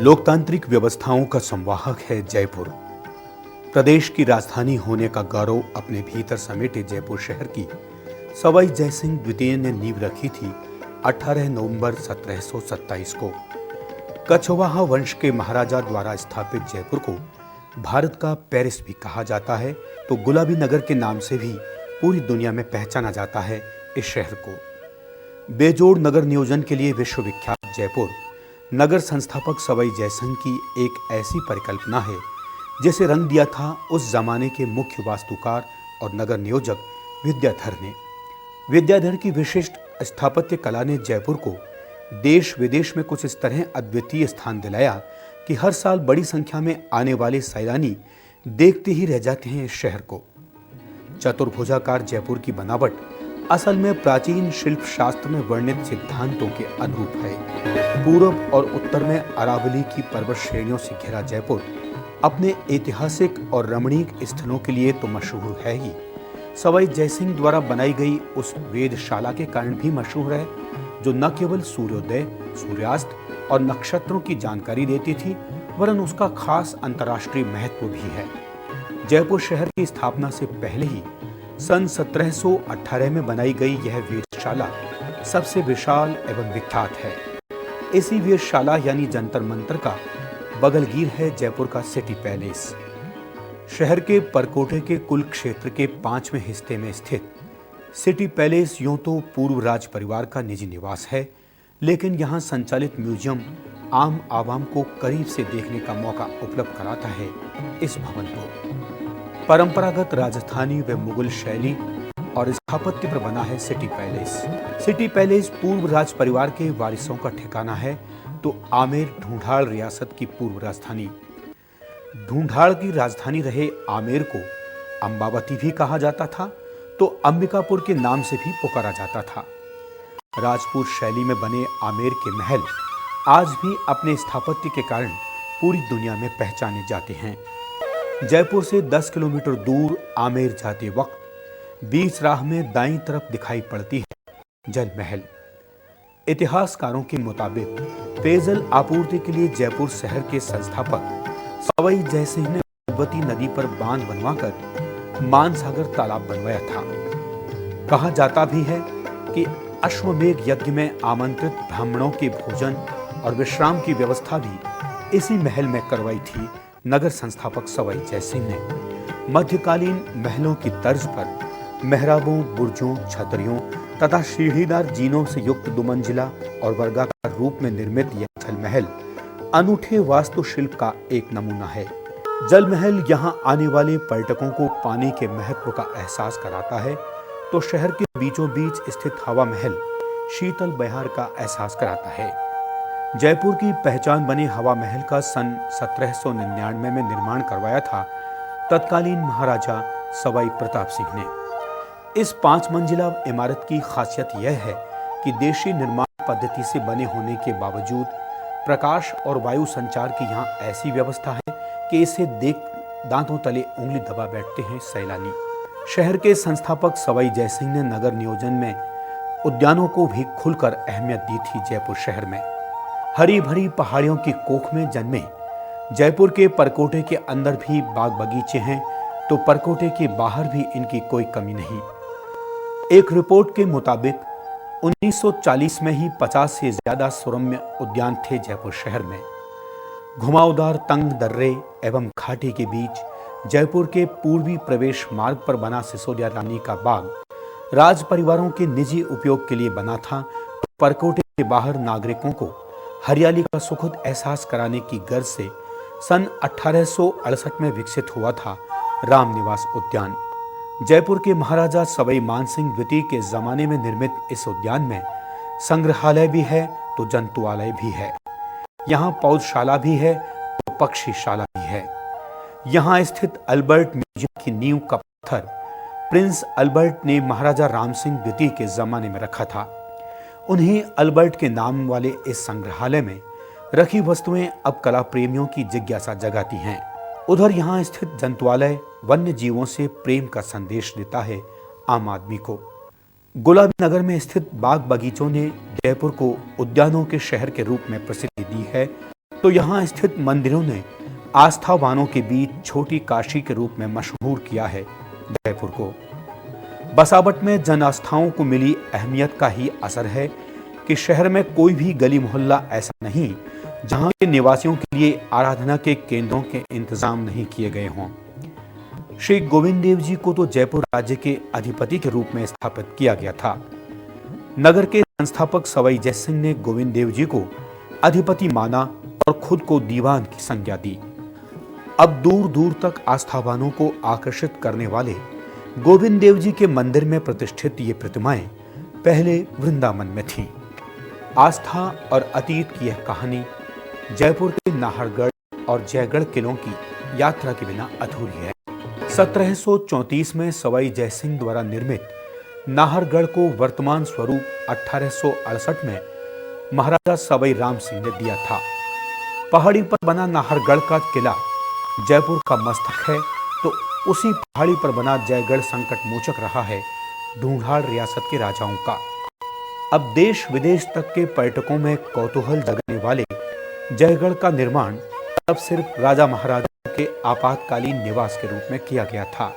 लोकतांत्रिक व्यवस्थाओं का संवाहक है जयपुर। प्रदेश की राजधानी होने का गौरव अपने भीतर समेटे जयपुर शहर की सवाई जयसिंह द्वितीय ने नींव रखी थी 18 नवंबर 1727 को। कछवाहा वंश के महाराजा द्वारा स्थापित जयपुर को भारत का पेरिस भी कहा जाता है, तो गुलाबी नगर के नाम से भी पूरी दुनिया में पहचाना जाता है इस शहर को। बेजोड़ नगर नियोजन के लिए विश्वविख्यात जयपुर नगर संस्थापक सवाई जयसिंह की एक ऐसी परिकल्पना है जिसे रंग दिया था उस जमाने के मुख्य वास्तुकार और नगर नियोजक विद्याधर ने। विद्याधर की विशिष्ट स्थापत्य कला ने जयपुर को देश विदेश में कुछ इस तरह अद्वितीय स्थान दिलाया कि हर साल बड़ी संख्या में आने वाले सैलानी देखते ही रह जाते हैं इस शहर को। चतुर्भुजाकार जयपुर की बनावट असल में प्राचीन शिल्प शास्त्र में वर्णित सिद्धांतों के अनुरूप है। पूर्व और उत्तर में अरावली की पर्वत श्रेणियों से घिरा जयपुर अपने ऐतिहासिक और रमणीक स्थलों के लिए तो मशहूर है ही, सवाई जयसिंह द्वारा बनाई गई उस वेधशाला के कारण भी मशहूर है, जो न केवल सूर्योदय, सूर्यास्त और नक्षत्रों की जानकारी देती थी, वरन उसका खास अंतर्राष्ट्रीय महत्व भी है। जयपुर शहर की स्थापना से पहले ही सन 1718 में बनाई गई यह वेधशाला सबसे विशाल एवं विख्यात है। इसी वेधशाला यानी जंतर मंतर का बगलगीर है जयपुर का सिटी पैलेस। शहर के परकोटे के कुल क्षेत्र के 5वें हिस्से में स्थित सिटी पैलेस यूं तो पूर्व राज परिवार का निजी निवास है, लेकिन यहाँ संचालित म्यूजियम आम आवाम को करीब से देखने का मौका उपलब्ध कराता है इस भवन को। परंपरागत राजस्थानी व मुगल शैली और स्थापत्य पर बना है सिटी पैलेस। सिटी पैलेस पूर्व राज परिवार के वारिसों का ठिकाना है, तो आमेर ढूंढाड़ रियासत की पूर्व राजधानी। ढूंढाड़ की राजधानी रहे आमेर को अंबावती भी कहा जाता था, तो अंबिकापुर के नाम से भी पुकारा जाता था। राजपूत शैली में बने आमेर के महल आज भी अपने स्थापत्य के कारण पूरी दुनिया में पहचाने जाते हैं। जयपुर से 10 किलोमीटर दूर आमेर जाते वक्त बीच राह में दाईं तरफ दिखाई पड़ती है जल महल। इतिहासकारों के मुताबिक पेयजल आपूर्ति के लिए जयपुर शहर के संस्थापक सवाई जयसिंह ने भगवती नदी पर बांध बनवाकर मानसागर तालाब बनवाया था। कहा जाता भी है कि अश्वमेघ यज्ञ में आमंत्रित ब्राह्मणों के भोजन और विश्राम की व्यवस्था भी इसी महल में करवाई थी नगर संस्थापक सवाई जयसिंह ने। मध्यकालीन महलों की तर्ज पर मेहराबों, बुर्जों, छतरियों तथा सीढ़ीदार जीनों से युक्त दुमंजिला और वर्गाकार रूप में निर्मित यह जल महल अनूठे वास्तुशिल्प का एक नमूना है। जल महल यहाँ आने वाले पर्यटकों को पानी के महत्व का एहसास कराता है, तो शहर के बीचों बीच स्थित हवा महल शीतल बहार का एहसास कराता है। जयपुर की पहचान बने हवा महल का सन 1799 में निर्माण करवाया था तत्कालीन महाराजा सवाई प्रताप सिंह ने। इस 5 मंजिला इमारत की खासियत यह है कि देशी निर्माण पद्धति से बने होने के बावजूद प्रकाश और वायु संचार की यहाँ ऐसी व्यवस्था है कि इसे देख दांतों तले उंगली दबा बैठते हैं सैलानी। शहर के संस्थापक सवाई जयसिंह ने नगर नियोजन में उद्यानों को भी खुलकर अहमियत दी थी। जयपुर शहर में हरी भरी पहाड़ियों की कोख में जन्मे जयपुर के परकोटे के अंदर भी बाग बगीचे हैं, तो परकोटे के बाहर भी इनकी कोई कमी नहीं। एक रिपोर्ट के मुताबिक 1940 में ही 50 से ज्यादा सुरम्य उद्यान थे जयपुर शहर में। घुमावदार तंग दर्रे एवं घाटी के बीच जयपुर के पूर्वी प्रवेश मार्ग पर बना सिसोदिया रानी का बाग राज परिवारों के निजी उपयोग के लिए बना था। परकोटे के बाहर नागरिकों को हरियाली का सुखद एहसास कराने की गर्ज से सन 1868 में विकसित हुआ था रामनिवास उद्यान। जयपुर के महाराजा सवाई मानसिंह द्वितीय के जमाने में निर्मित इस उद्यान में संग्रहालय भी है तो जंतुआलय भी है। यहाँ पौधशाला भी है तो पक्षीशाला भी है। यहाँ स्थित अल्बर्ट म्यूजियम की नींव का पत्थर प्रिंस अल्बर्ट ने महाराजा राम सिंह द्वितीय के जमाने में रखा था। उन्हीं अल्बर्ट के नाम वाले इस संग्रहालय में रखी वस्तुएं अब कला प्रेमियों की जिज्ञासा जगाती हैं। उधर यहाँ स्थित जंतुआलय वन्य जीवों से प्रेम का संदेश देता है आम आदमी को। गुलाबी नगर में स्थित बाग बगीचों ने जयपुर को उद्यानों के शहर के रूप में प्रसिद्धि दी है, तो यहाँ स्थित मंदिरों ने आस्थावानों के बीच छोटी काशी के रूप में मशहूर किया है जयपुर को। बसावट में जन आस्थाओं को मिली अहमियत का ही असर है कि शहर में कोई भी गली मोहल्ला ऐसा नहीं जहां के निवासियों के लिए आराधना के केंद्रों के इंतजाम नहीं किए गए हों। श्री गोविंद देव जी को तो जयपुर राज्य के अधिपति के रूप में स्थापित किया गया था। नगर के संस्थापक सवाई जय सिंह ने गोविंद देव जी को अधिपति माना और खुद को दीवान की संज्ञा दी। अब दूर दूर तक आस्थावानों को आकर्षित करने वाले गोविंद देव जी के मंदिर में प्रतिष्ठित ये प्रतिमाएं पहले वृंदावन में थीं। आस्था और अतीत की यह कहानी जयपुर के नाहरगढ़ और जयगढ़ किलों की यात्रा के बिना अधूरी है। 1734 में सवाई जयसिंह द्वारा निर्मित नाहरगढ़ को वर्तमान स्वरूप 1868 में महाराजा सवाई राम सिंह ने दिया था। पहाड़ी पर बना नाहरगढ़ का किला जयपुर का मस्तक है, तो उसी पहाड़ी पर बना जयगढ़ संकट मोचक रहा है ढूंढाड़ रियासत के राजाओं का। अब देश विदेश तक के पर्यटकों में कौतूहल जगाने वाले जयगढ़ का निर्माण तब सिर्फ राजा महाराजा के आपातकालीन निवास के रूप में किया गया था।